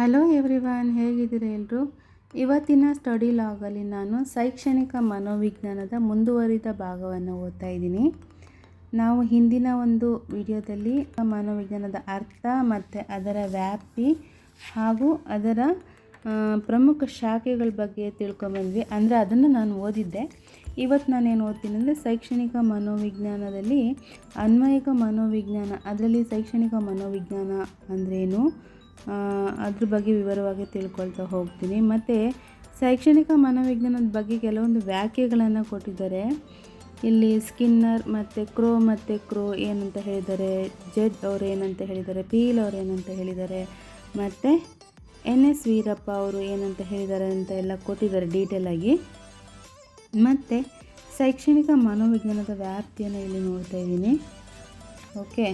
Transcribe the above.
Hello everyone, ಹೇಗಿದ್ದೀರಾ ಎಲ್ಲರೂ? ಇವತ್ತಿನ ಸ್ಟಡಿ ಲಾಗಲ್ಲಿ ನಾನು ಶೈಕ್ಷಣಿಕ ಮನೋವಿಜ್ಞಾನದ ಮುಂದುವರಿದ ಭಾಗವನ್ನು ಓದ್ತಾ ಇದ್ದೀನಿ. ನಾವು ಹಿಂದಿನ ಒಂದು ವಿಡಿಯೋದಲ್ಲಿ ಮನೋವಿಜ್ಞಾನದ ಅರ್ಥ ಮತ್ತು ಅದರ ವ್ಯಾಪ್ತಿ ಹಾಗೂ ಅದರ ಪ್ರಮುಖ ಶಾಖೆಗಳ ಬಗ್ಗೆ ತಿಳ್ಕೊಂಬಂದ್ವಿ. ಅಂದರೆ ಅದನ್ನು ನಾನು ಓದಿದ್ದೆ. ಇವತ್ತು ನಾನೇನು ಓದ್ತೀನಿ ಅಂದರೆ ಶೈಕ್ಷಣಿಕ ಮನೋವಿಜ್ಞಾನದಲ್ಲಿ ಅನ್ವಯಿಕ ಮನೋವಿಜ್ಞಾನ, ಅದರಲ್ಲಿ ಶೈಕ್ಷಣಿಕ ಮನೋವಿಜ್ಞಾನ ಅಂದ್ರೇನು ಅದ್ರ ಬಗ್ಗೆ ವಿವರವಾಗಿ ತಿಳ್ಕೊಳ್ತಾ ಹೋಗ್ತೀನಿ. ಮತ್ತು ಶೈಕ್ಷಣಿಕ ಮನೋವಿಜ್ಞಾನದ ಬಗ್ಗೆ ಕೆಲವೊಂದು ವ್ಯಾಖ್ಯೆಗಳನ್ನು ಕೊಟ್ಟಿದ್ದಾರೆ. ಇಲ್ಲಿ ಸ್ಕಿನ್ನರ್ ಮತ್ತು ಕ್ರೋ ಏನಂತ ಹೇಳಿದ್ದಾರೆ, ಜೆಡ್ ಅವರು ಏನಂತ ಹೇಳಿದ್ದಾರೆ, ಪೀಲ್ ಅವರು ಏನಂತ ಹೇಳಿದ್ದಾರೆ, ಮತ್ತು NS ವೀರಪ್ಪ ಅವರು ಏನಂತ ಹೇಳಿದ್ದಾರೆ ಅಂತ ಎಲ್ಲ ಕೊಟ್ಟಿದ್ದಾರೆ ಡೀಟೇಲಾಗಿ. ಮತ್ತು ಶೈಕ್ಷಣಿಕ ಮನೋವಿಜ್ಞಾನದ ವ್ಯಾಪ್ತಿಯನ್ನು ಇಲ್ಲಿ ನೋಡ್ತಾ ಇದ್ದೀನಿ. ಓಕೆ,